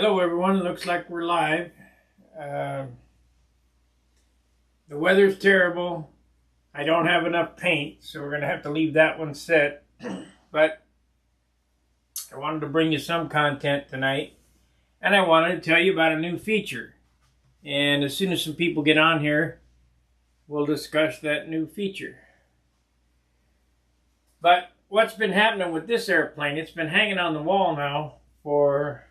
Hello everyone, looks like we're live. The weather's terrible. I don't have enough paint, so we're going to have to leave that one set. But I wanted to bring you some content tonight, and I wanted to tell you about a new feature. And as soon as some people get on here, we'll discuss that new feature. But what's been happening with this airplane, it's been hanging on the wall now for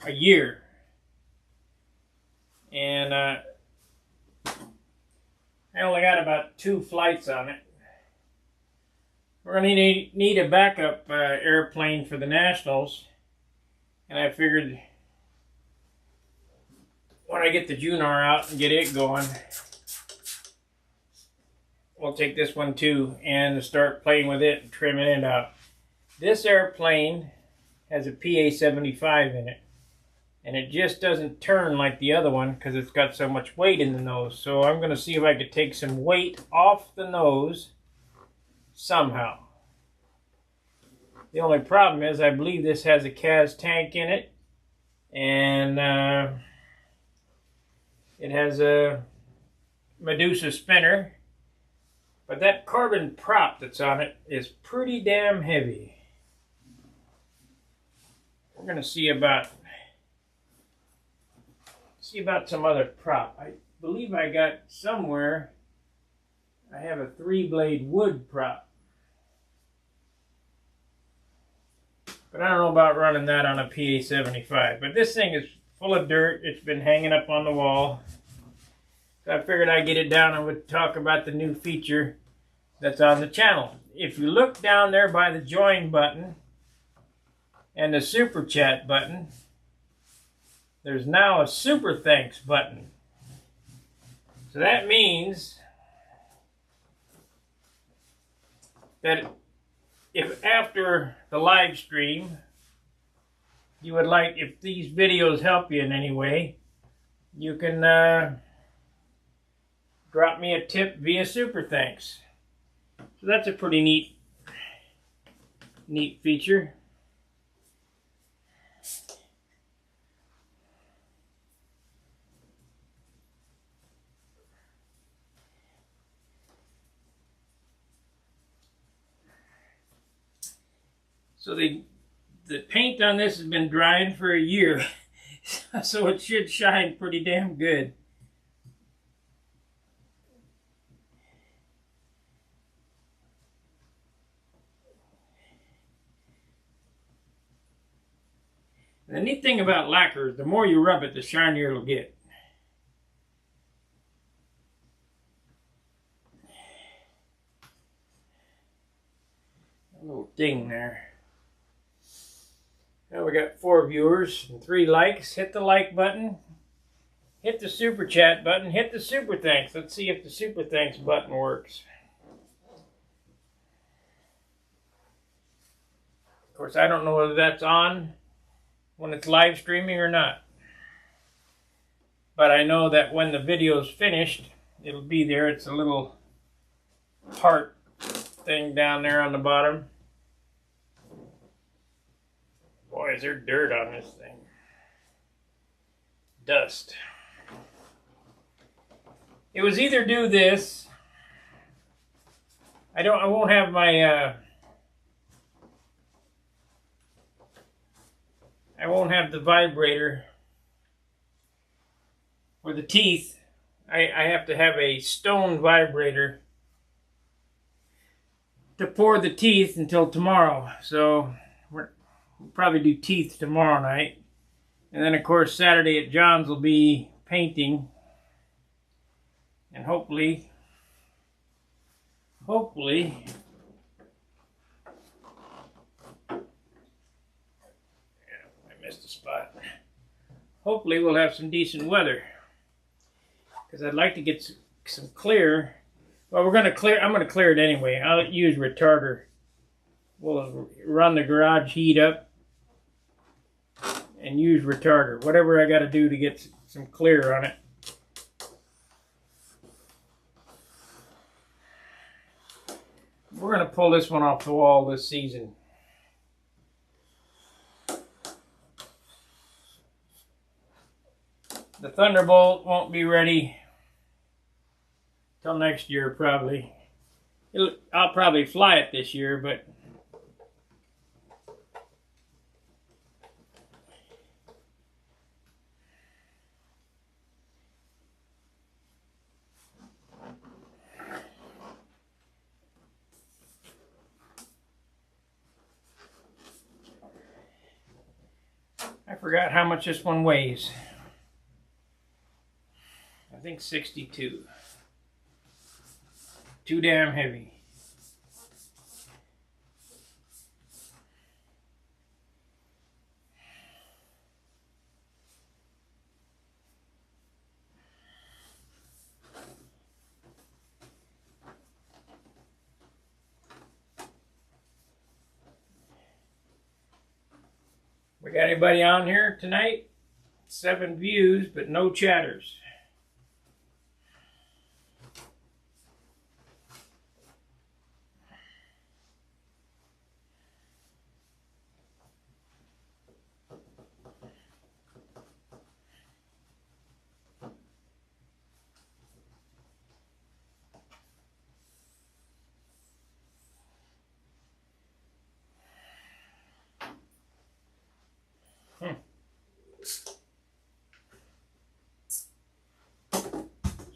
a year. And I only got about 2 flights on it. We're going to need a backup airplane for the Nationals. And I figured when I get the Junar out and get it going, we'll take this one too and start playing with it and trimming it out. This airplane has a PA-75 in it. And it just doesn't turn like the other one because it's got so much weight in the nose. So I'm going to see if I could take some weight off the nose somehow. The only problem is I believe this has a CAS tank in it. And it has a Medusa spinner. But that carbon prop that's on it is pretty damn heavy. We're going to see about some other prop. I believe I got somewhere, I have a 3-blade wood prop. But I don't know about running that on a PA-75. But this thing is full of dirt. It's been hanging up on the wall. So I figured I'd get it down and would talk about the new feature that's on the channel. If you look down there by the join button and the super chat button, there's now a super thanks button. So that means that if after the live stream you would like, if these videos help you in any way, you can drop me a tip via super thanks. So that's a pretty neat feature. So the paint on this has been drying for a year, so it should shine pretty damn good. The neat thing about lacquer is the more you rub it, the shinier it'll get. A little ding there. Now we got 4 viewers and 3 likes. Hit the like button. Hit the super chat button. Hit the super thanks. Let's see if the super thanks button works. Of course, I don't know whether that's on when it's live streaming or not. But I know that when the video's finished, it'll be there. It's a little heart thing down there on the bottom. Boy, is there dirt on this thing. Dust. It was either do this. I won't have my I won't have the vibrator for the teeth. I have to have a stone vibrator to pour the teeth until tomorrow. So we'll probably do teeth tomorrow night. And then, of course, Saturday at John's will be painting. And hopefully, I missed a spot. Hopefully we'll have some decent weather. Because I'd like to get some clear. Well, I'm going to clear it anyway. I'll use retarder. We'll run the garage heat up and use retarder. Whatever I got to do to get some clear on it. We're going to pull this one off the wall this season. the Thunderbolt won't be ready till next year probably. I'll probably fly it this year, but I forgot how much this one weighs. I think 62. Too damn heavy. We got anybody on here tonight? 7 views, but no chatters.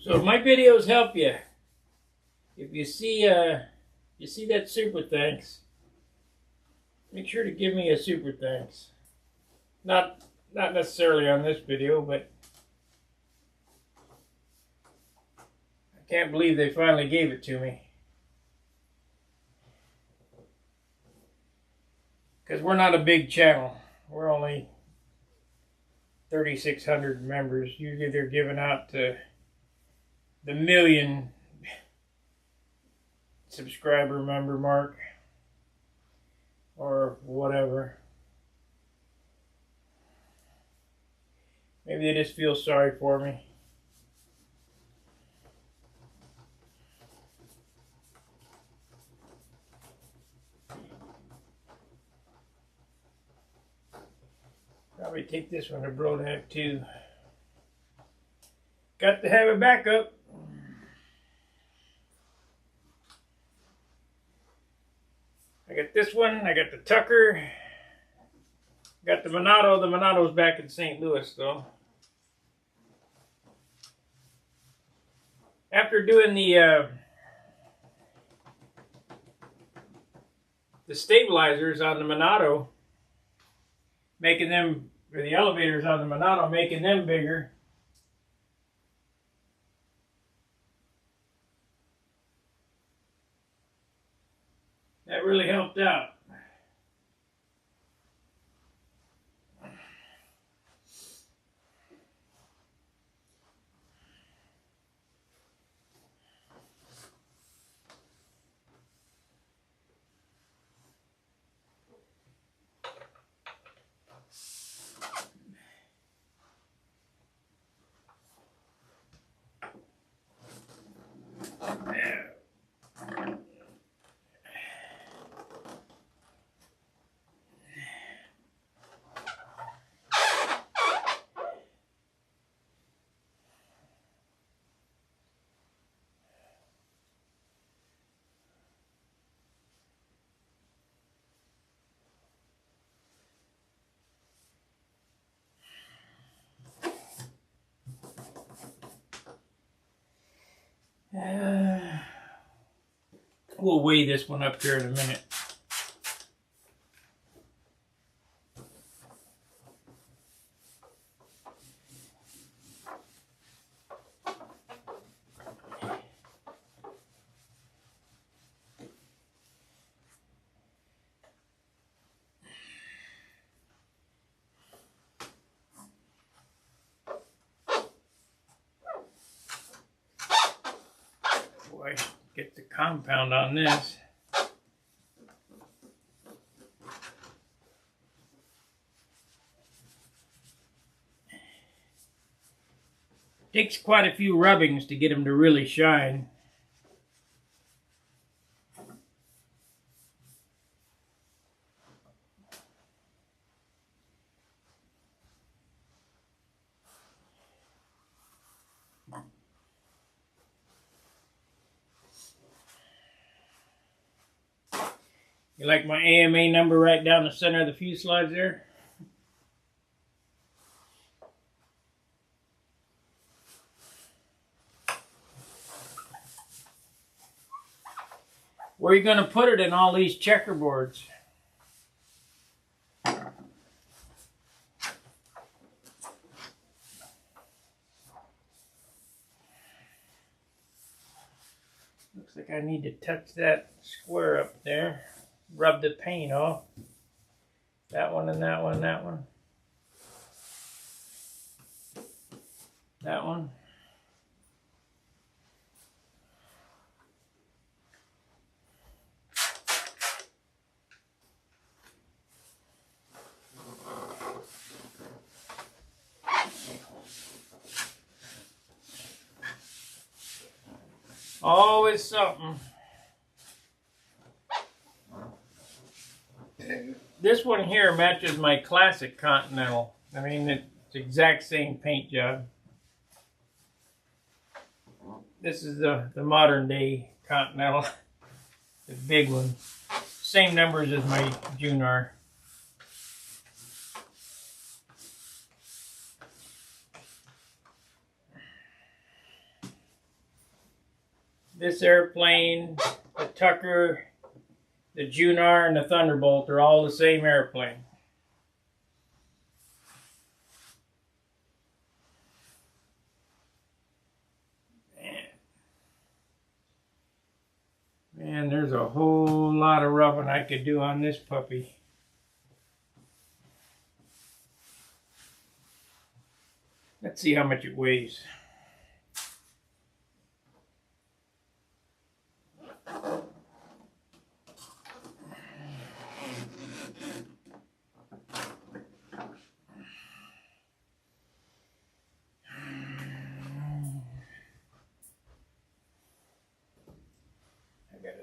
So if my videos help you, if you see that super thanks, make sure to give me a super thanks. Not necessarily on this video, but I can't believe they finally gave it to me. Because we're not a big channel. We're only 3,600 members. Usually they're giving out to the 1 million subscriber member mark or whatever. Maybe they just feel sorry for me. Probably take this one to Brodak too. Got to have a backup. I got this one, I got the Tucker, got the Monado. The Monado's back in St. Louis though. After doing the stabilizers on the Monado, making them, or the elevators on the Monado, making them bigger, that really helped out. We'll weigh this one up here in a minute. Boy, get the compound on this. Takes quite a few rubbings to get them to really shine. You like my AMA number right down the center of the fuselage there? Where are you going to put it in all these checkerboards? Looks like I need to touch that square up there. Rub the paint off. That one and that one, that one. That one. Always something. This one here matches my classic Continental. I mean, it's the exact same paint job. This is the modern day Continental, the big one. Same numbers as my Junar. This airplane, the Tucker, the Junar, and the Thunderbolt are all the same airplane. Man, there's a whole lot of roughing I could do on this puppy. Let's see how much it weighs.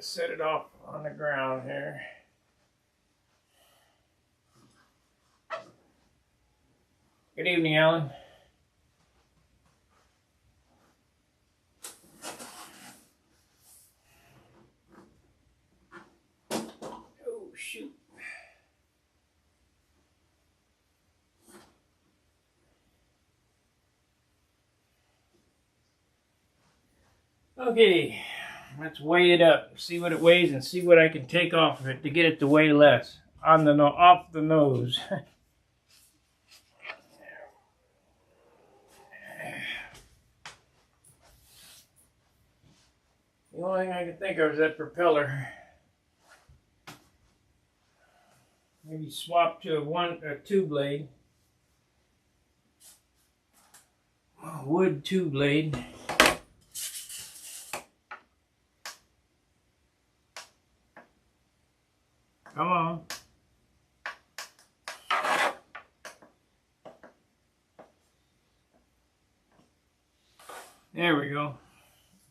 Set it off on the ground here. Good evening, Alan. Oh, shoot. Okay. Let's weigh it up, see what it weighs, and see what I can take off of it to get it to weigh less on the off the nose. The only thing I can think of is that propeller. Maybe swap to a two blade, wood two blade. Come on. There we go.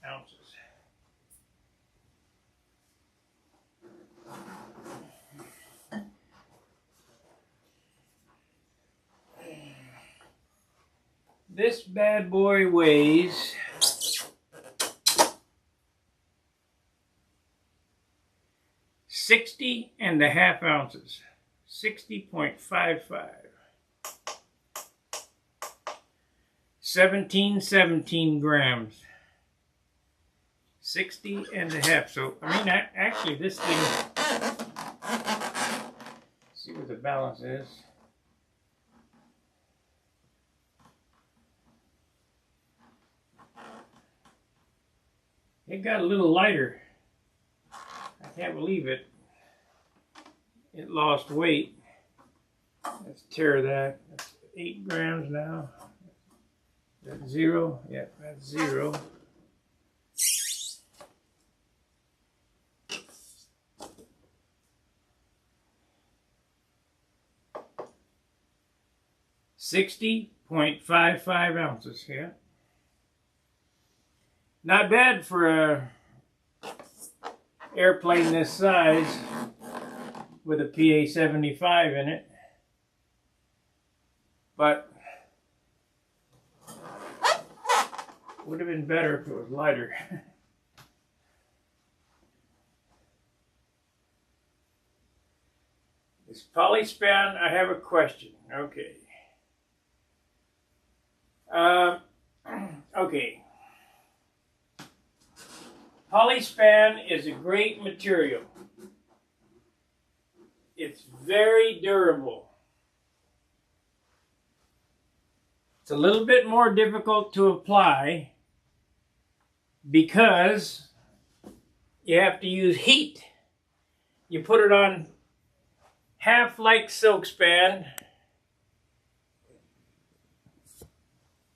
Ounces. This bad boy weighs 60.5 ounces. 60.55. 17 grams. 60.5. So, I mean, actually, this thing. Let's see what the balance is. It got a little lighter. I can't believe it. It lost weight. Let's tear that. That's 8 grams now. That's 0. Yep, that's 0. $60.55 ounces. Yeah. Not bad for a airplane this size with a PA-75 in it, but would have been better if it was lighter. This Polyspan, I have a question. Okay. Okay. Polyspan is a great material. It's very durable. It's a little bit more difficult to apply because you have to use heat. You put it on half like Silkspan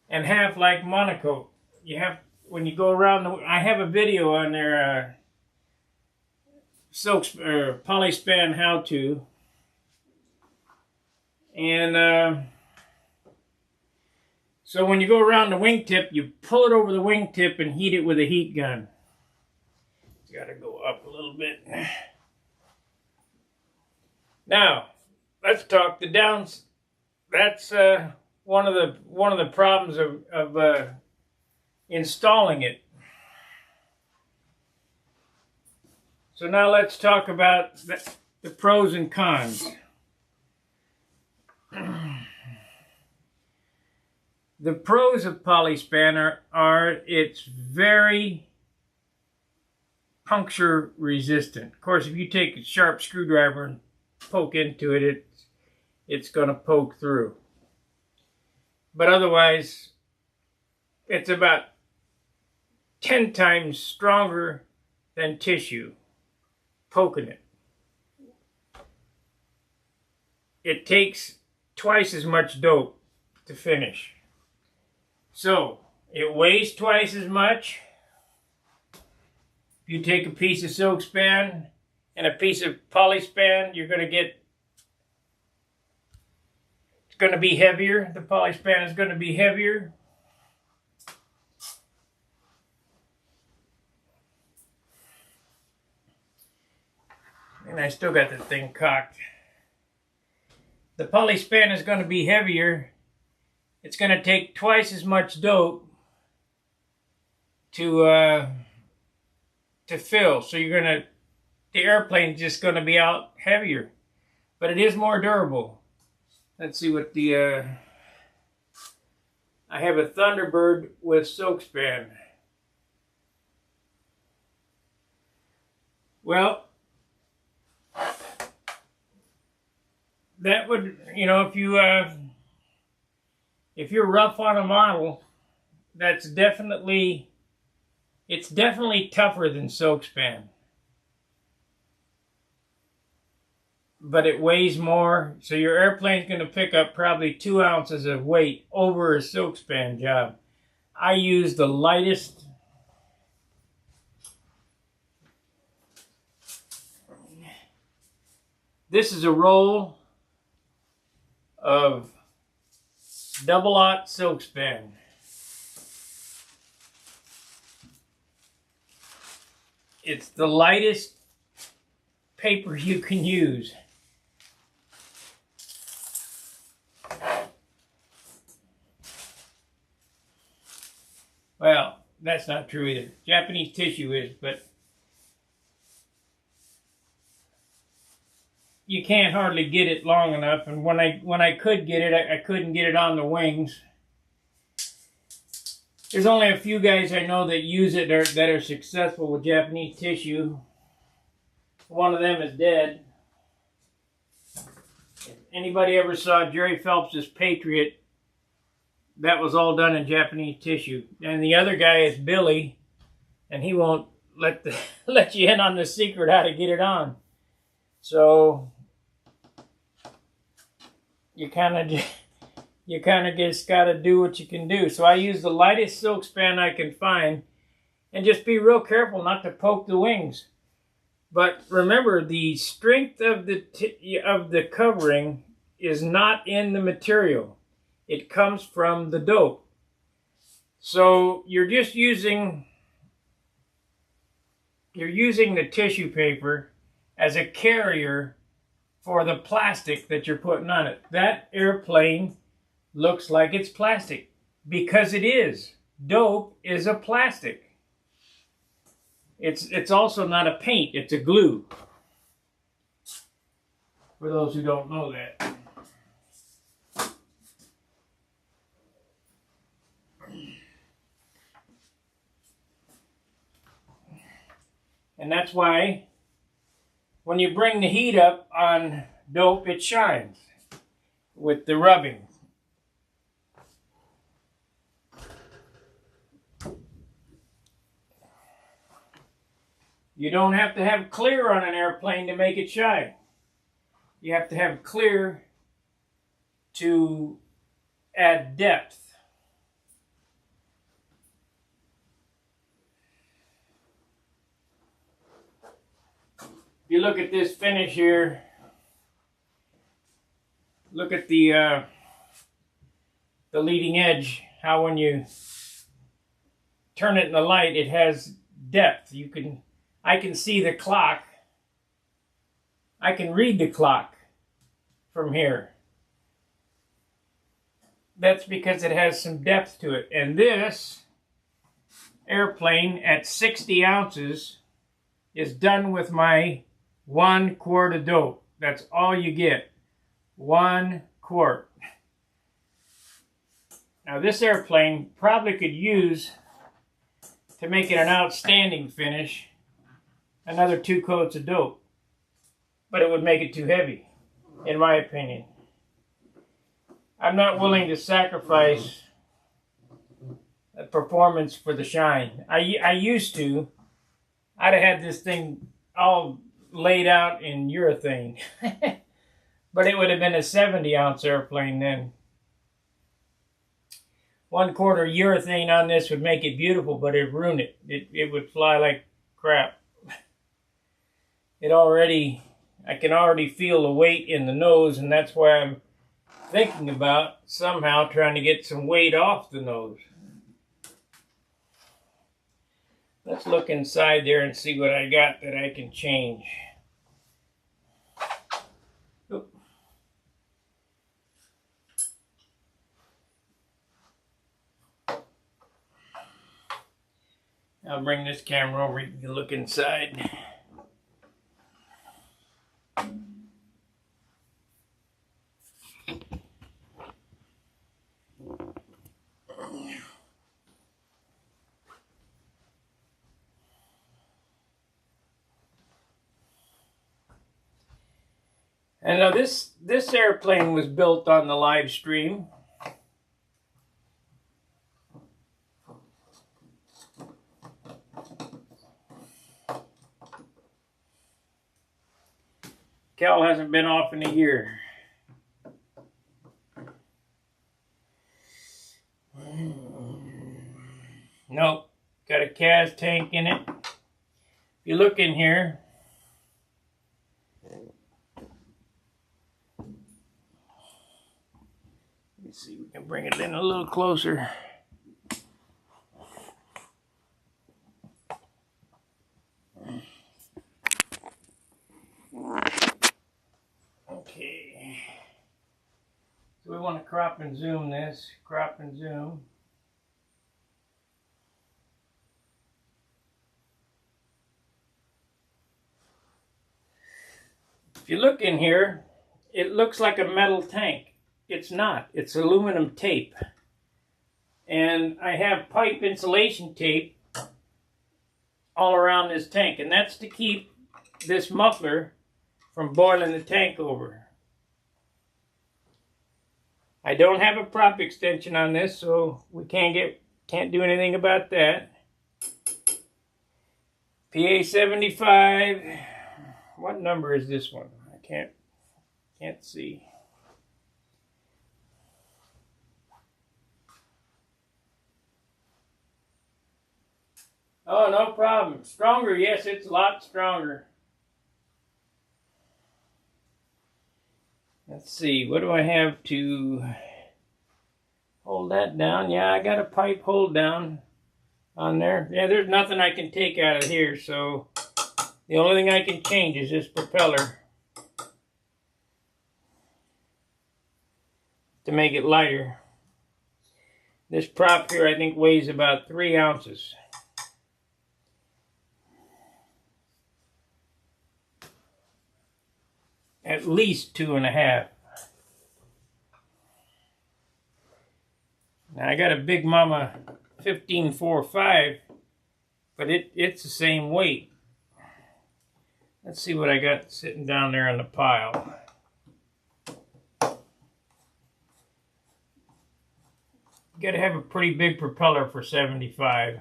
and half like Monocoat. You have, when you go around the, I have a video on there, Polyspan how to, and so when you go around the wingtip, you pull it over the wingtip and heat it with a heat gun. It's got to go up a little bit. Now, let's talk the downs. That's one of the problems of installing it. So now let's talk about the pros and cons. The pros of Polyspan are it's very puncture resistant. Of course, if you take a sharp screwdriver and poke into it, it's going to poke through. But otherwise, it's about 10 times stronger than tissue poking it. It takes twice as much dope to finish. So, it weighs twice as much. If you take a piece of Silkspan and a piece of Polyspan, you're going to get, it's going to be heavier. The Polyspan is going to be heavier. And I still got the thing cocked. The Polyspan is going to be heavier. It's going to take twice as much dope to fill. So you're going to, the airplane's just going to be out heavier. But it is more durable. Let's see what the, I have a Thunderbird with Silkspan. Well, that would, you know, if you're rough on a model, it's definitely tougher than Silkspan. But it weighs more, so your airplane's going to pick up probably 2 ounces of weight over a Silkspan job. I use the lightest. This is a roll of double-aught Silkspan. It's the lightest paper you can use. Well, that's not true either. Japanese tissue is, but you can't hardly get it long enough, and when I could get it, I couldn't get it on the wings. There's only a few guys I know that use it that are successful with Japanese tissue. One of them is dead. If anybody ever saw Jerry Phelps's Patriot, that was all done in Japanese tissue. And the other guy is Billy, and he won't let you in on the secret how to get it on. So you kind of just got to do what you can do. So I use the lightest Silkspan I can find, and just be real careful not to poke the wings. But remember, the strength of the covering is not in the material. It comes from the dope. So you're using the tissue paper as a carrier for the plastic that you're putting on it. That airplane looks like it's plastic because it is. Dope is a plastic. It's also not a paint, it's a glue. for those who don't know that. And that's why when you bring the heat up on dope, it shines with the rubbing. You don't have to have clear on an airplane to make it shine. You have to have clear to add depth. If you look at this finish here, look at the leading edge, how when you turn it in the light, it has depth. I can see the clock. I can read the clock from here. That's because it has some depth to it. And this airplane at 60 ounces is done with my 1 quart of dope. That's all you get. 1 quart. Now this airplane probably could use, to make it an outstanding finish, another 2 coats of dope. But it would make it too heavy, in my opinion. I'm not willing to sacrifice a performance for the shine. I used to. I'd have had this thing all laid out in urethane. But it would have been a 70-ounce airplane then. 1 quarter urethane on this would make it beautiful, but it'd ruin it. It would fly like crap. I can already feel the weight in the nose, and that's why I'm thinking about somehow trying to get some weight off the nose. Let's look inside there and see what I got that I can change. Oop. I'll bring this camera over, you can look inside. And now this airplane was built on the live stream. Cal hasn't been off in a year. Nope, got a CAS tank in it. If you look in here, let's see, we can bring it in a little closer. Okay. So we want to crop and zoom this. Crop and zoom. If you look in here, it looks like a metal tank. It's not. It's aluminum tape. And I have pipe insulation tape all around this tank. And that's to keep this muffler from boiling the tank over. I don't have a prop extension on this, so we can't do anything about that. PA75. What number is this one? I can't see. Oh, no problem. Stronger, yes, it's a lot stronger. Let's see, what do I have to hold that down? Yeah, I got a pipe hold down on there. Yeah, there's nothing I can take out of here, so the only thing I can change is this propeller to make it lighter. This prop here I think weighs about 3 ounces. Has at least 2.5. Now I got a Big Mama 1545, but it's the same weight. Let's see what I got sitting down there in the pile. You gotta have a pretty big propeller for 75.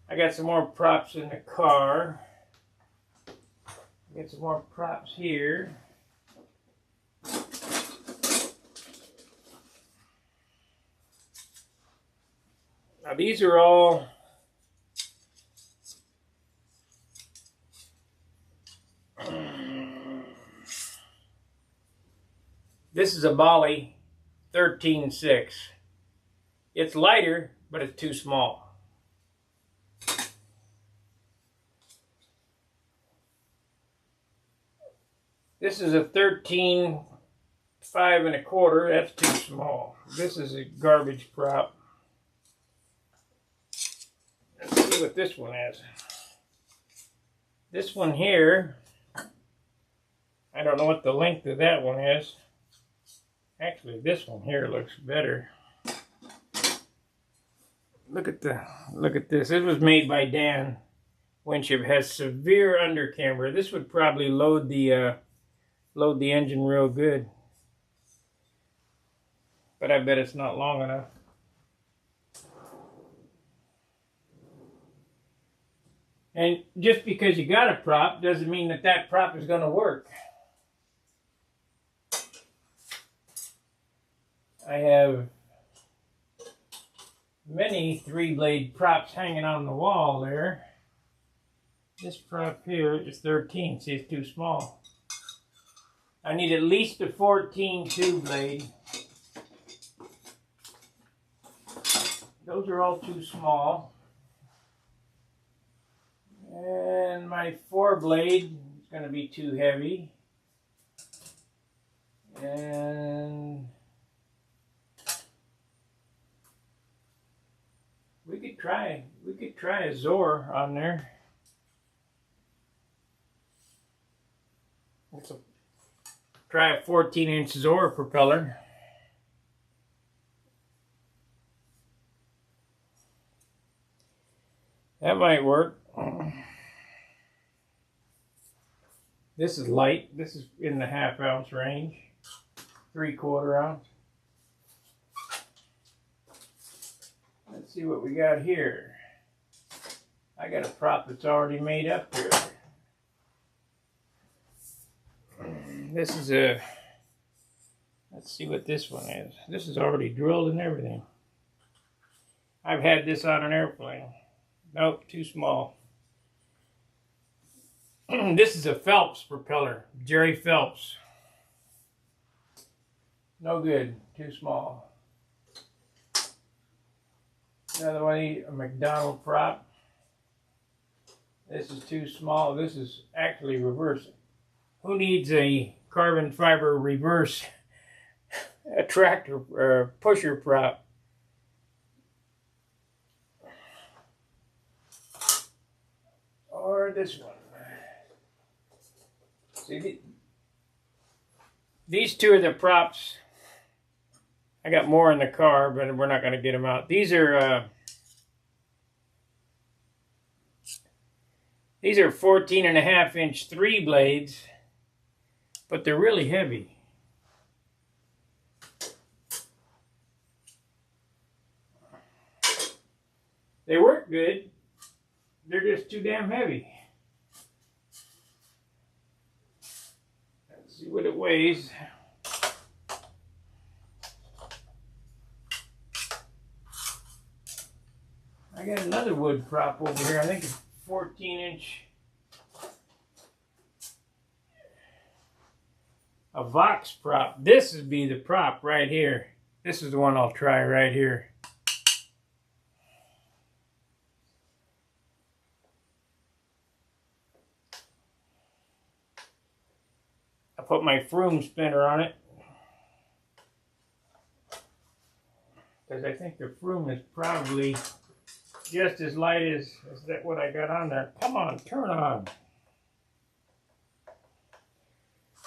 I got some more props in the car. Get some more props here. Now these are all this is a Bali 13.6. It's lighter, but it's too small. This is a 13.5 1/4. That's too small. This is a garbage prop. Let's see what this one is. This one here, I don't know what the length of that one is. Actually, this one here looks better. Look at this. It was made by Dan Winship. Has severe undercamber. This would probably load the engine real good. But I bet it's not long enough. And just because you got a prop doesn't mean that that prop is going to work. I have many 3-blade props hanging on the wall there. This prop here is 13. See, it's too small. I need at least a 14 2-blade. Those are all too small. And my 4-blade is going to be too heavy. And we could try a Zor on there. Let's try a 14-inch Zor propeller. That might work. This is light. This is in the 1/2 ounce range. 3/4 ounce. Let's see what we got here. I got a prop that's already made up here. This is a, let's see what this one is. This is already drilled and everything. I've had this on an airplane. Nope, too small. This is a Phelps propeller, Jerry Phelps. No good, too small. Another one, a McDonald prop. This is too small. This is actually reversing. Who needs a carbon fiber reverse a tractor or pusher prop? Or this one. See, these two are the props. I got more in the car, but we're not going to get them out. These are 14.5-inch 3 blades, but they're really heavy. They work good. They're just too damn heavy. Let's see what it weighs. I got another wood prop over here. I think it's 14-inch. A Vox prop. This would be the prop right here. This is the one I'll try right here. I put my Froome spinner on it, because I think the Froome is probably just as light as that what I got on there. Come on, turn on.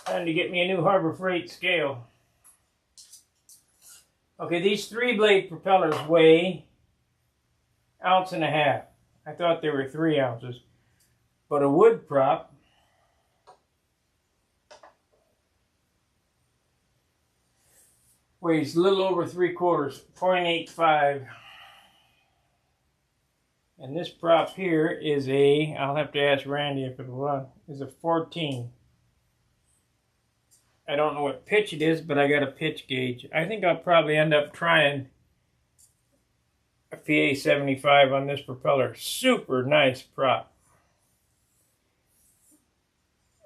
Time to get me a new Harbor Freight scale. Okay, these 3-blade propellers weigh 1.5 ounces. I thought they were 3 ounces. But a wood prop weighs a little over 3/4, 0.85. And this prop here is I'll have to ask Randy if it'll run, is a 14. I don't know what pitch it is, but I got a pitch gauge. I think I'll probably end up trying a PA75 on this propeller. Super nice prop.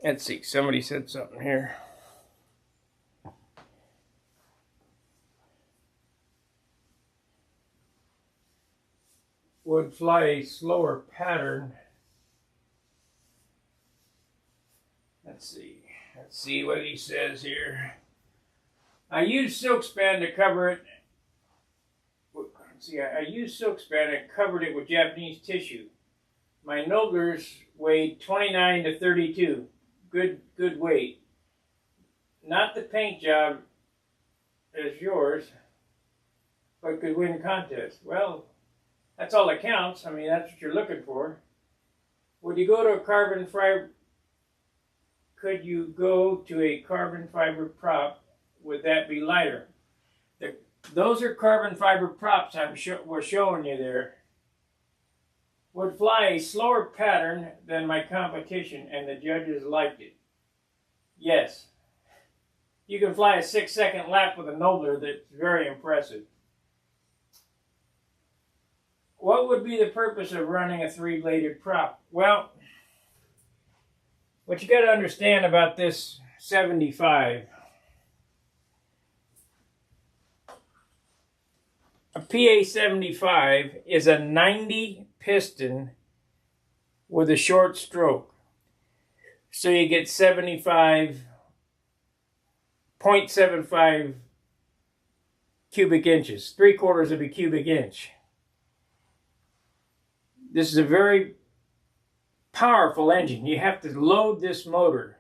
Let's see, somebody said something here. Would fly a slower pattern. Let's see what he says here. I use Silkspan to cover it. See, I used Silkspan and covered it with Japanese tissue. My nobblers weighed 29 to 32. Good weight. Not the paint job as yours, but could win contest. Well, that's all that counts. I mean, that's what you're looking for. Would you go to a carbon fiber? Could you go to a carbon fiber prop? Would that be lighter? Those are carbon fiber props we're showing you there. Would fly a slower pattern than my competition, and the judges liked it. Yes. You can fly a 6-second lap with a Nobler that's very impressive. What would be the purpose of running a 3-bladed prop? Well, what you got to understand about this 75, a PA75 is a 90 piston with a short stroke. So you get 0.75 cubic inches, 3/4 of a cubic inch. This is a very powerful engine. You have to load this motor.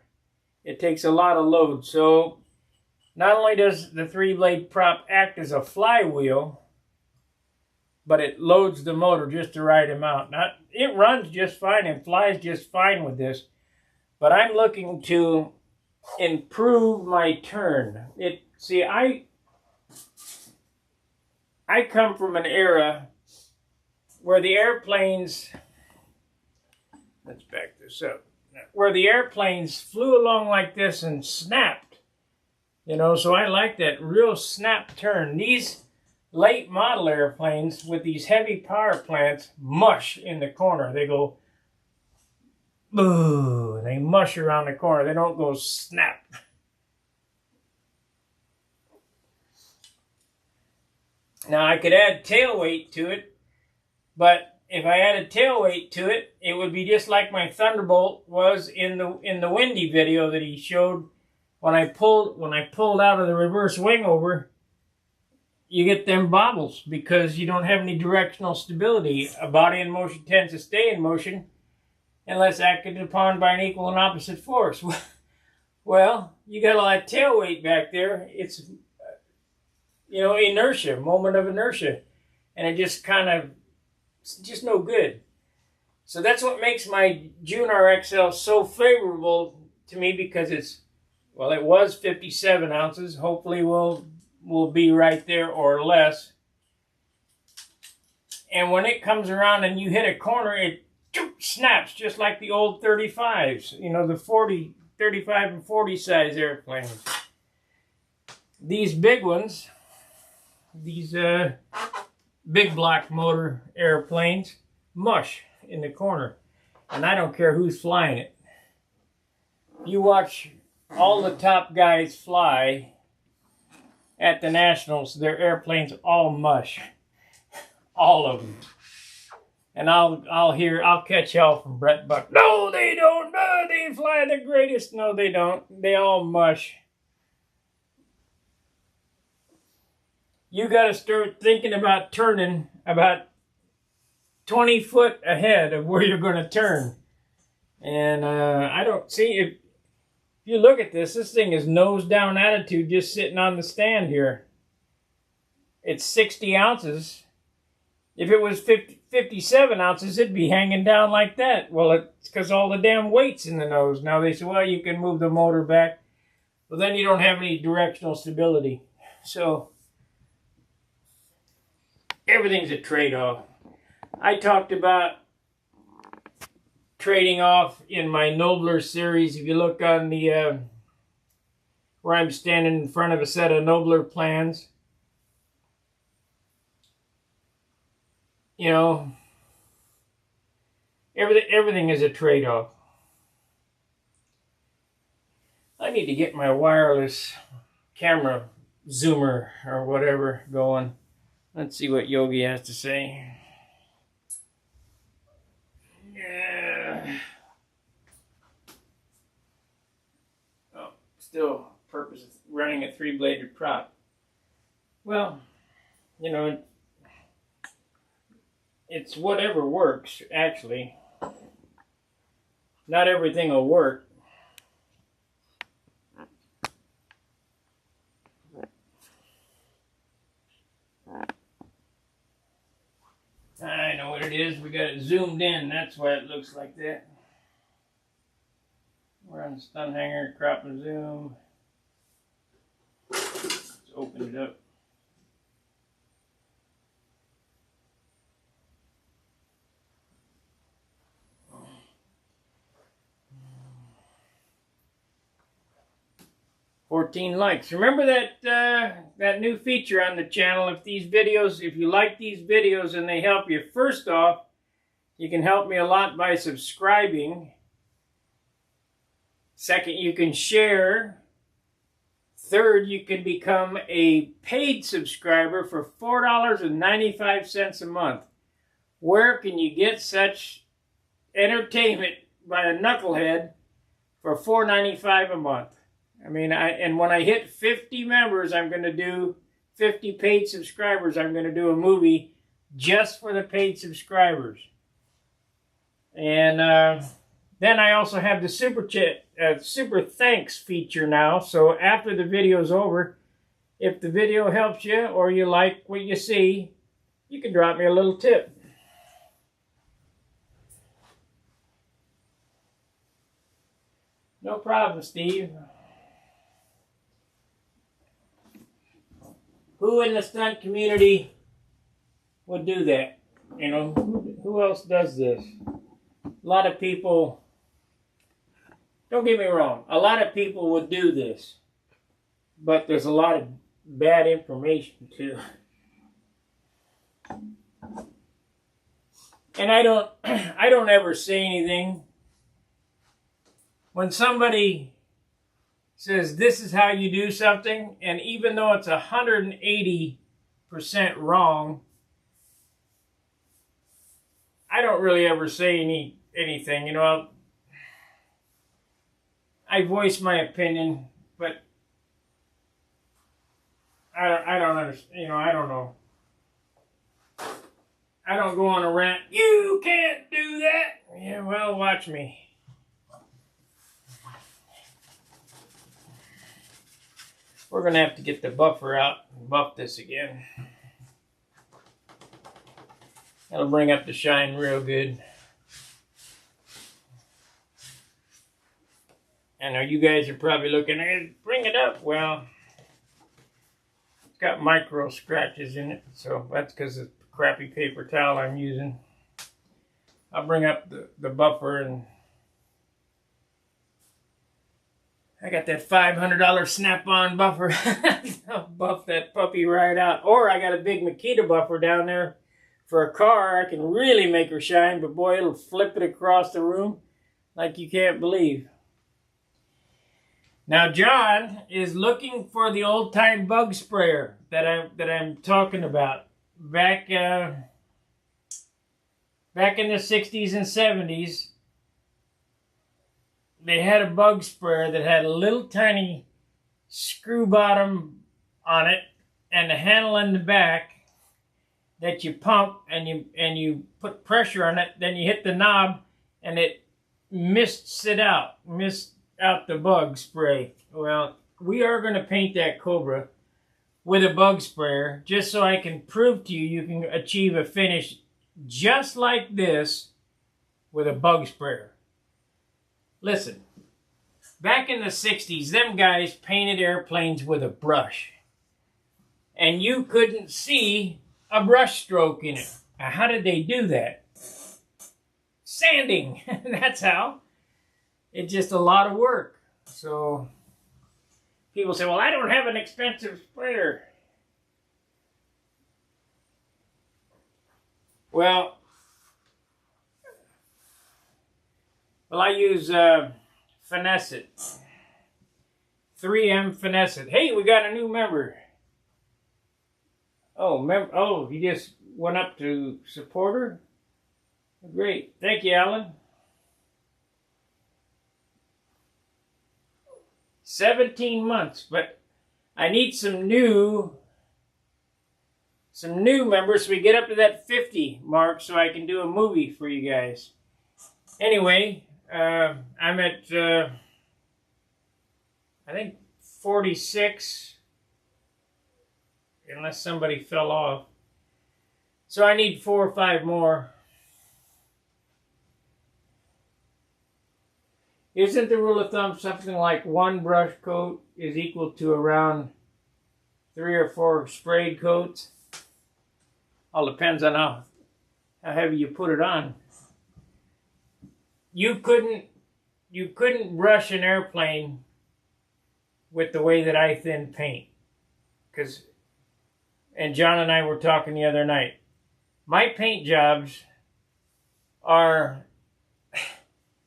It takes a lot of load. So not only does the 3-blade prop act as a flywheel, but it loads the motor just the right amount. It runs just fine and flies just fine with this, but I'm looking to improve my turn. See, I come from an era where the airplanes, let's back this up, where the airplanes flew along like this and snapped, so I like that real snap turn. These late model airplanes with these heavy power plants mush in the corner. They go, boo, they mush around the corner. They don't go snap. Now I could add tail weight to it, but if I added tail weight to it, it would be just like my Thunderbolt was in the Windy video that he showed. When I pulled out of the reverse wing over, you get them bobbles because you don't have any directional stability. A body in motion tends to stay in motion unless acted upon by an equal and opposite force. Well, you got a lot of tail weight back there. It's inertia, moment of inertia, and it just it's just no good. So that's what makes my June RXL so favorable to me, because it was 57 ounces. Hopefully we'll be right there or less. And when it comes around and you hit a corner, it snaps just like the old 35s, the 35 and 40 size airplanes. These big ones, these big block motor airplanes, mush in the corner. And I don't care who's flying it. You watch all the top guys fly at the Nationals, their airplanes all mush. All of them. And I'll catch hell from Brett Buck. No, they don't. No, they fly the greatest. No, they don't. They all mush. You got to start thinking about turning about 20 foot ahead of where you're going to turn. And I don't see, if if you look at this thing is nose down attitude just sitting on the stand here. It's 60 ounces. If it was 57 ounces, it'd be hanging down like that. Well, it's because all the damn weight's in the nose. Now they say, well, you can move the motor back. Well, then you don't have any directional stability. So everything's a trade-off. I talked about trading off in my Nobler series. If you look on the where I'm standing in front of a set of Nobler plans, you know, everything is a trade-off. I need to get my wireless camera zoomer or whatever going. Let's see what Yogi has to say. Yeah. Oh, still purpose of running a 3-bladed prop. Well, you know, it's whatever works, actually. Not everything will work. I know what it is. We got it zoomed in. That's why it looks like that. We're on the stun hanger, crop and zoom. Let's open it up. $14 likes. Remember that new feature on the channel. If you like these videos and they help you, first off, you can help me a lot by subscribing. Second, you can share. Third, you can become a paid subscriber for $4.95 a month. Where can you get such entertainment by a knucklehead for $4.95 a month? I mean, and when I hit 50 members, I'm going to do 50 paid subscribers. I'm going to do a movie just for the paid subscribers. And then I also have the super thanks feature now. So after the video's over, if the video helps you or you like what you see, you can drop me a little tip. No problem, Steve. Who in the stunt community would do that? You know, who else does this? A lot of people, don't get me wrong, a lot of people would do this, but there's a lot of bad information too. And I don't ever say anything. When somebody says this is how you do something, and even though it's 180% wrong, I don't really ever say anything. You know, I voice my opinion, but I don't understand. You know, I don't know. I don't go on a rant. You can't do that. Yeah, well, watch me. We're going to have to get the buffer out and buff this again. That'll bring up the shine real good. I know you guys are probably looking at it, bring it up. Well, it's got micro scratches in it, so that's because of the crappy paper towel I'm using. I'll bring up the buffer, and I got that $500 Snap-on buffer. I'll buff that puppy right out. Or I got a big Makita buffer down there for a car. I can really make her shine, but boy, it'll flip it across the room like you can't believe. Now, John is looking for the old-time bug sprayer that I'm talking about. Back in the 60s and 70s, they had a bug sprayer that had a little tiny screw bottom on it and a handle in the back that you pump and you put pressure on it. Then you hit the knob and it mists it out. out the bug spray. Well, we are going to paint that Cobra with a bug sprayer just so I can prove to you you can achieve a finish just like this with a bug sprayer. Listen, back in the 60s, them guys painted airplanes with a brush. And you couldn't see a brush stroke in it. Now, how did they do that? Sanding. That's how. It's just a lot of work. So people say, well, I don't have an expensive sprayer. Well, I use Finesse It. 3M Finesse It. Hey, we got a new member. Oh, he just went up to supporter? Great. Thank you, Alan. 17 months, but I need some new members so we get up to that 50 mark so I can do a movie for you guys. Anyway, I'm at, I think 46, unless somebody fell off. So I need 4 or 5 more. Isn't the rule of thumb something like 1 brush coat is equal to around 3 or 4 sprayed coats? All depends on how heavy you put it on. You couldn't brush an airplane with the way that I thin paint. And John and I were talking the other night. My paint jobs are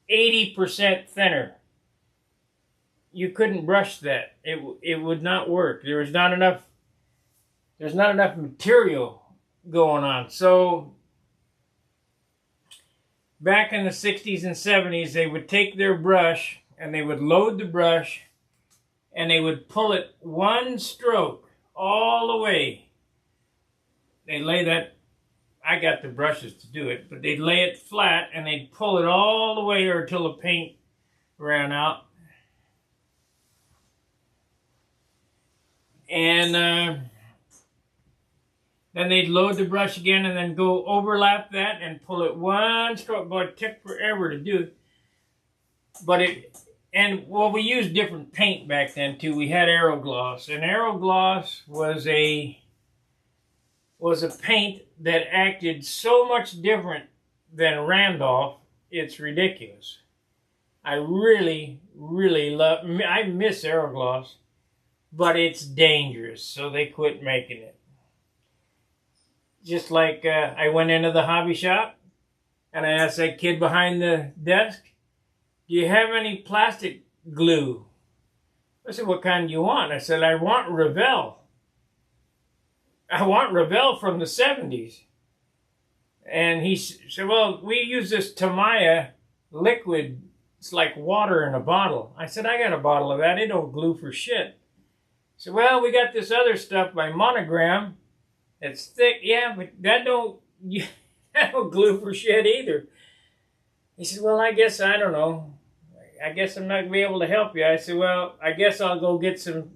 80% thinner. You couldn't brush that. It would not work. There's not enough material going on. So back in the 60s and 70s, they would take their brush and they would load the brush and they would pull it 1 stroke all the way. They lay that, I got the brushes to do it, but they'd lay it flat and they'd pull it all the way or until the paint ran out. And then they'd load the brush again and then go overlap that and pull it 1 stroke. Boy, it took forever to do. But we used different paint back then too. We had Aerogloss, and Aerogloss was a paint that acted so much different than Randolph, it's ridiculous. I really, really I miss Aerogloss, but it's dangerous, so they quit making it. Just like I went into the hobby shop and I asked that kid behind the desk, do you have any plastic glue? I said, what kind do you want? I said, I want Revell. I want Revell from the 70s. And he said, well, we use this Tamiya liquid. It's like water in a bottle. I said, I got a bottle of that. It don't glue for shit. He said, well, we got this other stuff by Monogram. It's thick. Yeah, but that don't glue for shit either. He said, well, I guess, I don't know. I guess I'm not going to be able to help you. I said, well, I guess I'll go get some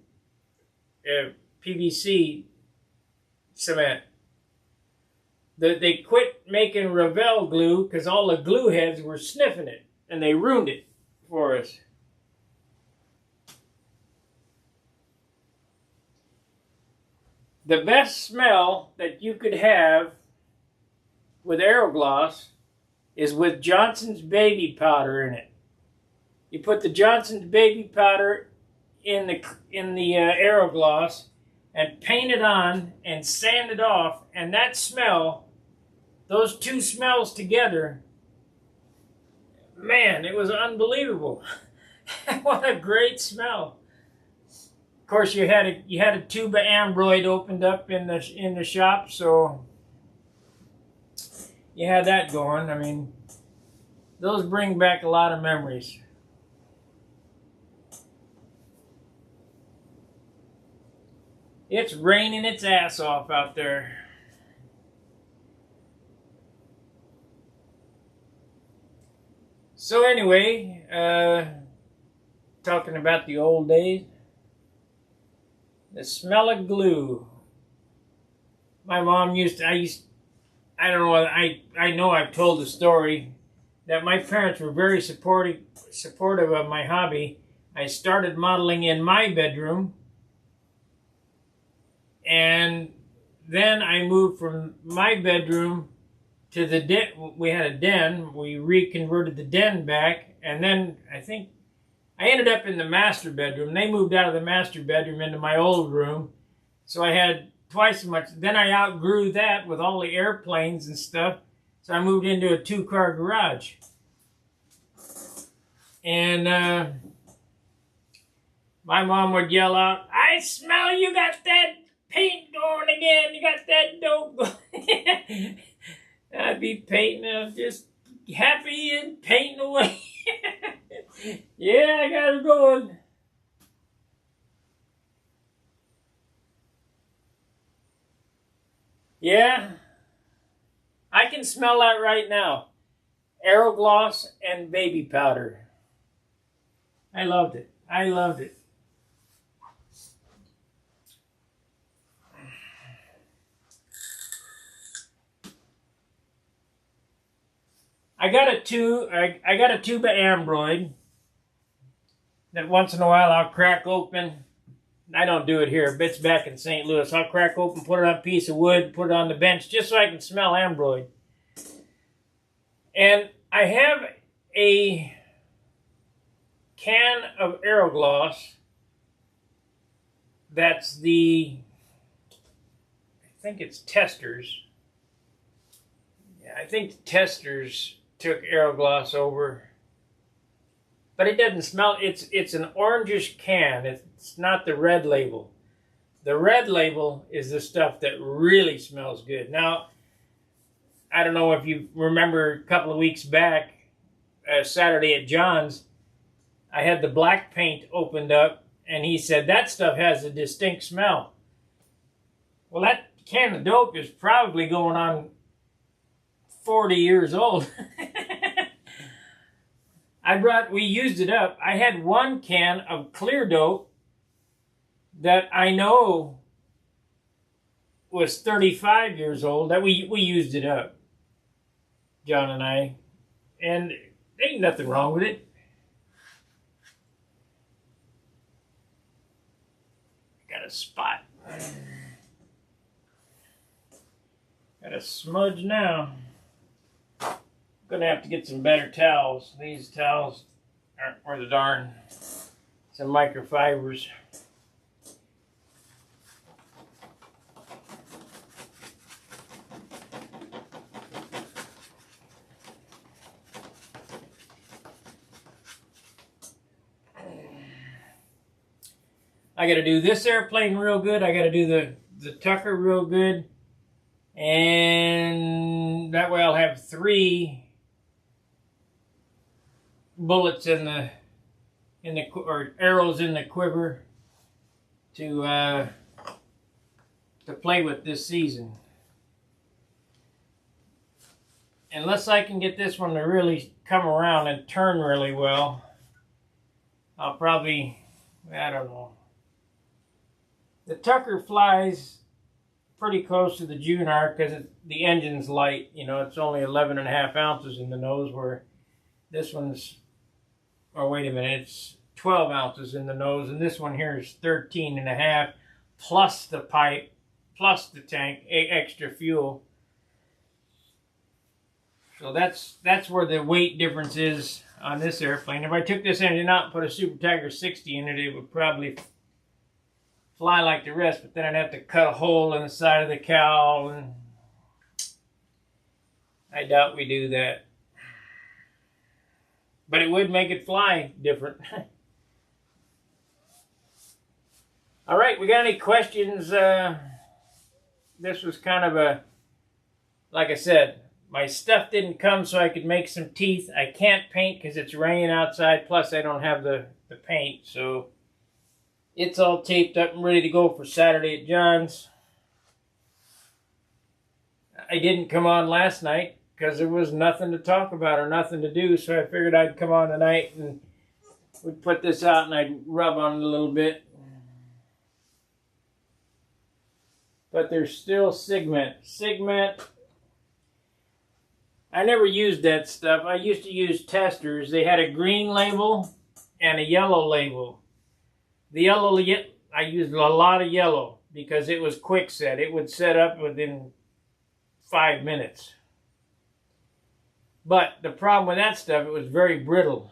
PVC cement. They quit making Revell glue because all the glue heads were sniffing it, and they ruined it for us. The best smell that you could have with Aerogloss is with Johnson's baby powder in it. You put the Johnson's baby powder in the Aerogloss and paint it on and sand it off, and that smell, those two smells together, man, it was unbelievable. What a great smell. Of course, you had a tube of Ambroid opened up in the shop, so you had that going. I mean, those bring back a lot of memories. It's raining its ass off out there. So anyway, talking about the old days. The smell of glue. My mom I don't know, I know I've told the story that my parents were very supportive of my hobby. I started modeling in my bedroom, and then I moved from my bedroom to the den. We had a den. We reconverted the den back, and then I think I ended up in the master bedroom. They moved out of the master bedroom into my old room, so I had twice as much. Then I outgrew that with all the airplanes and stuff, so I moved into a 2-car garage. And my mom would yell out, "I smell you got that paint going again. You got that dope going." I'd be painting, I'm just happy and painting away. Yeah, I got it going. Yeah, I can smell that right now. Aerogloss and baby powder. I loved it. I loved it. I got a tube of Ambroid that once in a while I'll crack open. I don't do it here, but it's back in St. Louis. I'll crack open, put it on a piece of wood, put it on the bench, just so I can smell Ambroid. And I have a can of Aerogloss that's I think it's Testers. Yeah, I think Testers took Aerogloss over. But it doesn't smell, it's an orangish can. It's not the red label. The red label is the stuff that really smells good. Now, I don't know if you remember a couple of weeks back, Saturday at John's, I had the black paint opened up, and he said, that stuff has a distinct smell. Well, that can of dope is probably going on 40 years old. We used it up. I had one can of clear dope that I know was 35 years old that we used it up, John and I, and ain't nothing wrong with it. Got a spot. Got a smudge now. Gonna have to get some better towels. These towels aren't worth a darn. Some microfibers. I gotta do this airplane real good. I gotta do the Tucker real good. And that way I'll have 3 bullets or arrows in the quiver to play with this season. Unless I can get this one to really come around and turn really well, I'll probably, I don't know. The Tucker flies pretty close to the Junar because the engine's light. You know, it's only 11.5 ounces in the nose, where this one's, oh wait a minute, it's 12 ounces in the nose, and this one here is 13.5, plus the pipe, plus the tank, extra fuel. So that's where the weight difference is on this airplane. If I took this engine out and put a Super Tiger 60 in it, it would probably fly like the rest, but then I'd have to cut a hole in the side of the cowl, and I doubt we do that. But it would make it fly different. All right, we got any questions? This was kind of a, like I said, my stuff didn't come so I could make some teeth. I can't paint because it's raining outside, plus I don't have the paint, so it's all taped up and ready to go for Saturday at John's. I didn't come on last night because there was nothing to talk about or nothing to do, so I figured I'd come on tonight and we'd put this out and I'd rub on it a little bit. But there's still Sigment. Sigment, I never used that stuff. I used to use testers. They had a green label and a yellow label. The yellow, I used a lot of yellow because it was quick set. It would set up within 5 minutes. But the problem with that stuff, it was very brittle.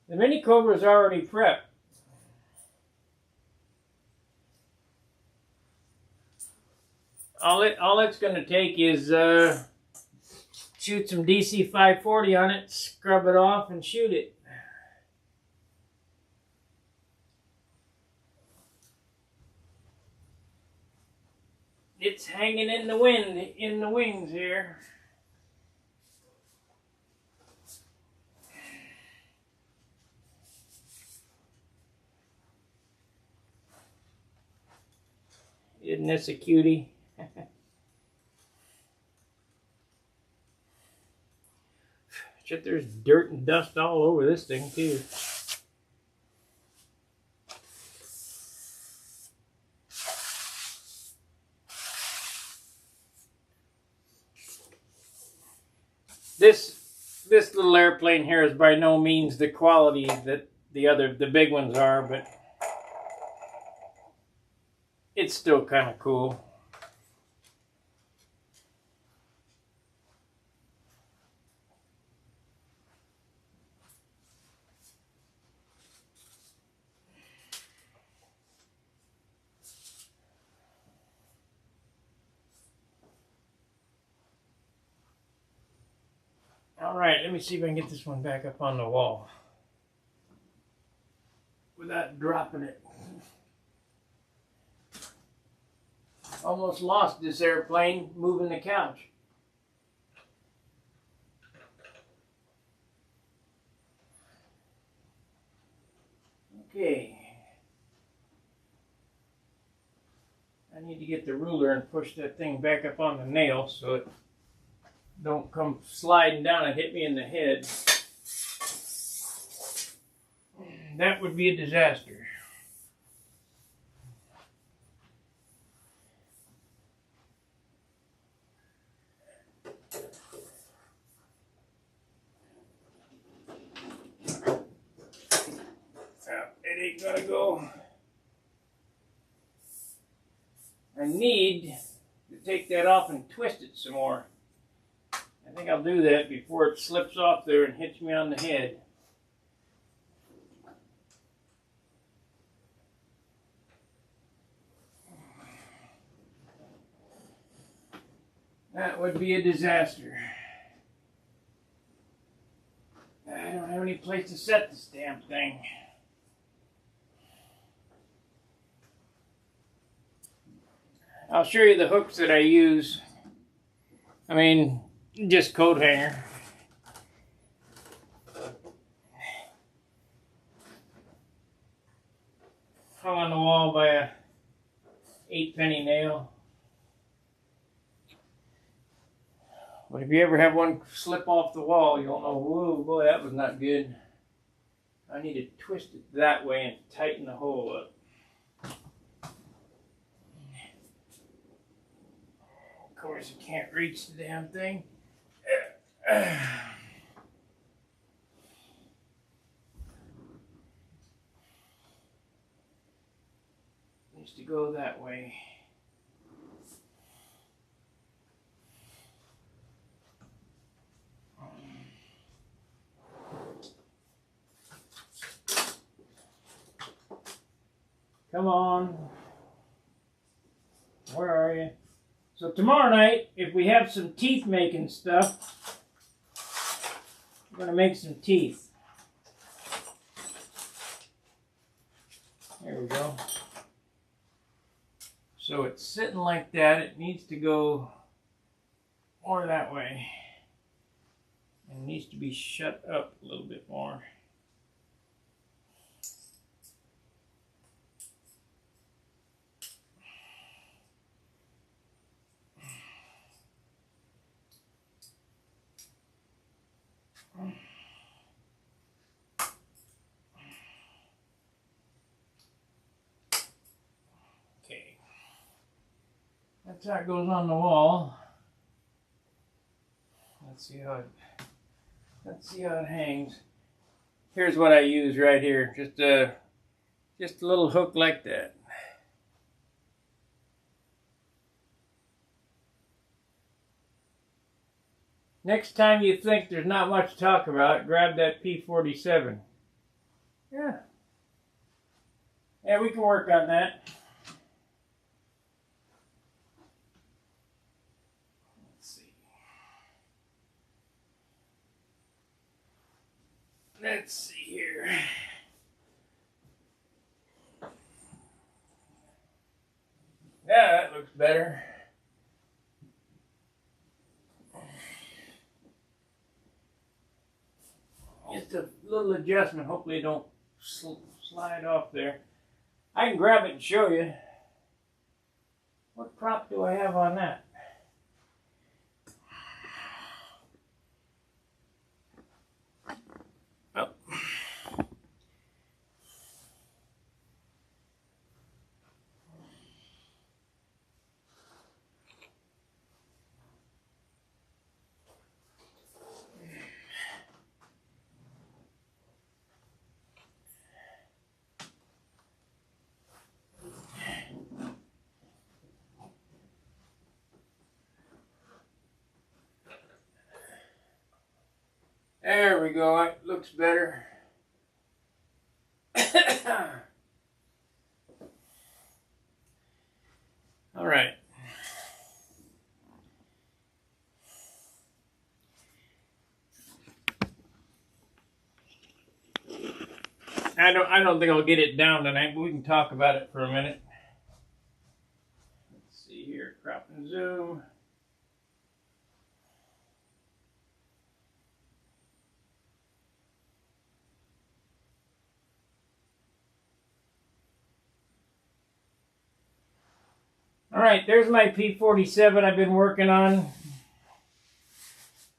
The Mini Cobra is already prepped. All it's going to take is shoot some DC 540 on it, scrub it off, and shoot it. It's hanging in the wind, in the wings here. Isn't this a cutie? Shit, there's dirt and dust all over this thing too. This little airplane here is by no means the quality that the big ones are, but it's still kind of cool. All right, let me see if I can get this one back up on the wall without dropping it. Almost lost this airplane moving the couch. Okay. I need to get the ruler and push that thing back up on the nail so it don't come sliding down and hit me in the head. That would be a disaster. It ain't gonna go. I need to take that off and twist it some more. I think I'll do that before it slips off there and hits me on the head. That would be a disaster. I don't have any place to set this damn thing. I'll show you the hooks that I use. I mean, just coat hanger. Hung on the wall by a 8-penny nail. But if you ever have one slip off the wall, you'll know, whoa, boy, that was not good. I need to twist it that way and tighten the hole up. Of course, you can't reach the damn thing. Needs to go that way. Come on. Where are you? So tomorrow night, if we have some teeth making stuff, we're going to make some teeth. There we go. So it's sitting like that. It needs to go more that way. And it needs to be shut up a little bit more. Okay. That's how it goes on the wall. Let's see how it hangs. Here's what I use right here. Just a little hook like that. Next time you think there's not much to talk about, grab that P47. Yeah. Yeah, we can work on that. Let's see here. Yeah, that looks better. Just a little adjustment. Hopefully it don't slide off there. I can grab it and show you. What prop do I have on that? Oh. There we go. It looks better. All right. I don't think I'll get it down tonight, but we can talk about it for a minute. Let's see here, crop and zoom. All right, there's my P47 I've been working on.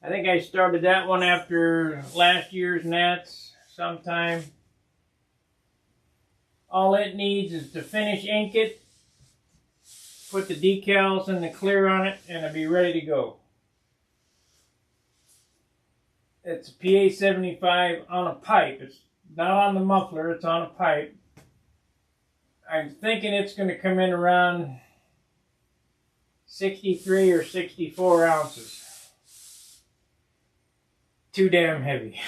I think I started that one after last year's Nats sometime. All it needs is to finish ink it, put the decals and the clear on it, and it'll be ready to go. It's a PA75 on a pipe. It's not on the muffler, it's on a pipe. I'm thinking it's going to come in around 63 or 64 ounces. Too damn heavy.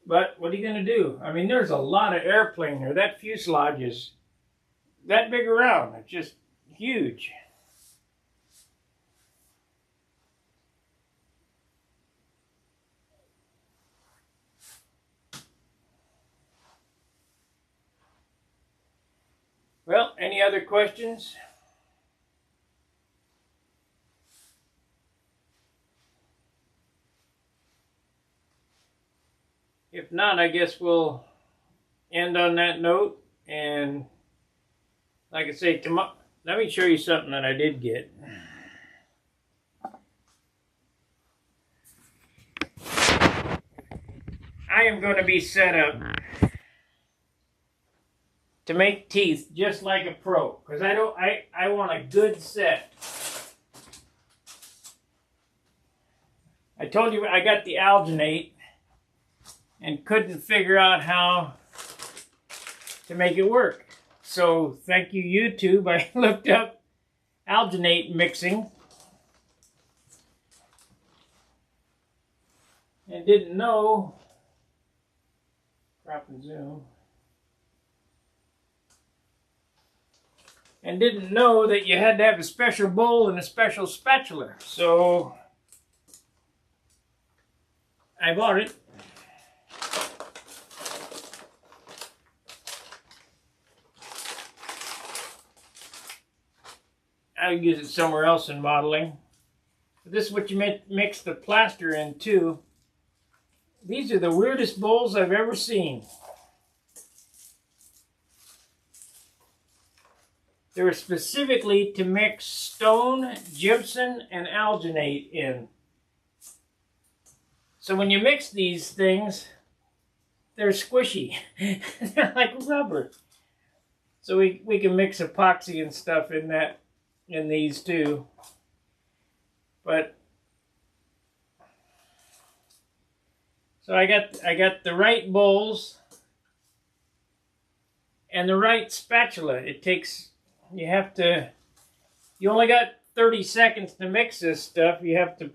But what are you going to do? I mean, there's a lot of airplane there. That fuselage is that big around. It's just huge. Well, any other questions? If not, I guess we'll end on that note. And like I say, tomorrow, let me show you something that I did get. I am going to be set up to make teeth just like a pro, because I want a good set. I told you I got the alginate and couldn't figure out how to make it work. So thank you, YouTube. I looked up alginate mixing and didn't know. Crop and zoom. And didn't know that you had to have a special bowl and a special spatula. So I bought it. I'll use it somewhere else in modeling. This is what you mix the plaster in too. These are the weirdest bowls I've ever seen. They were specifically to mix stone, gypsum, and alginate in. So when you mix these things, they're squishy. They're like rubber. So we can mix epoxy and stuff in these too. But so I got the right bowls and the right spatula. You only got 30 seconds to mix this stuff. You have to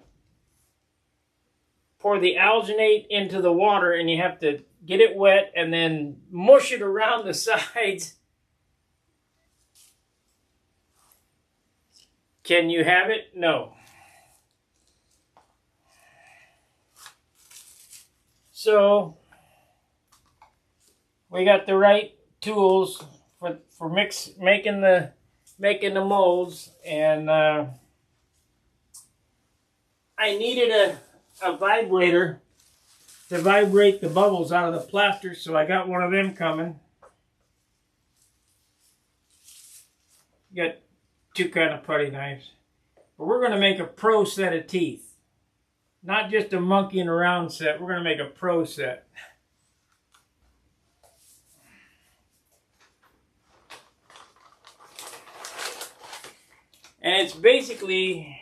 pour the alginate into the water, and you have to get it wet and then mush it around the sides. Can you have it? No. So we got the right tools for making the molds, and I needed a vibrator to vibrate the bubbles out of the plaster, so I got one of them coming. Got two kind of putty knives, but we're going to make a pro set of teeth, not just a monkeying around set. We're going to make a pro set. And it's basically,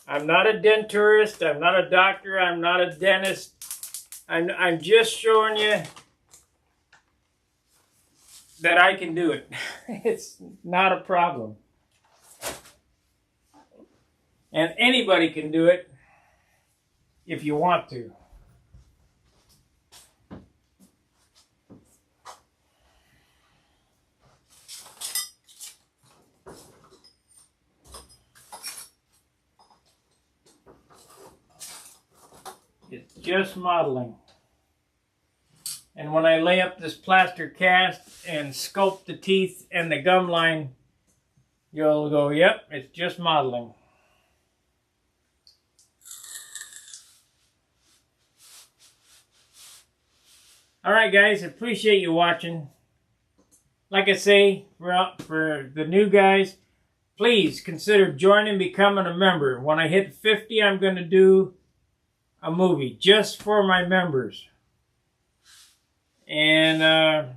I'm not a denturist, I'm not a doctor, I'm not a dentist. I'm just showing you that I can do it. It's not a problem. And anybody can do it if you want to. It's just modeling. And when I lay up this plaster cast and sculpt the teeth and the gum line, you'll go, yep, it's just modeling. Alright guys, appreciate you watching. Like I say, for the new guys, please consider joining, becoming a member. When I hit 50, I'm going to do a movie just for my members. And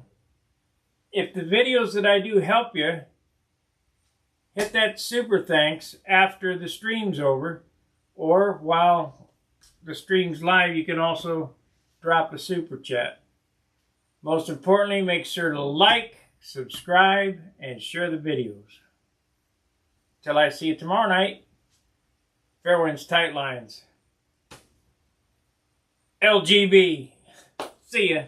if the videos that I do help you, hit that super thanks after the stream's over, or while the stream's live, you can also drop a super chat. Most importantly, make sure to like, subscribe, and share the videos. Till I see you tomorrow night, Fairwinds Tight Lines. LGB. See ya.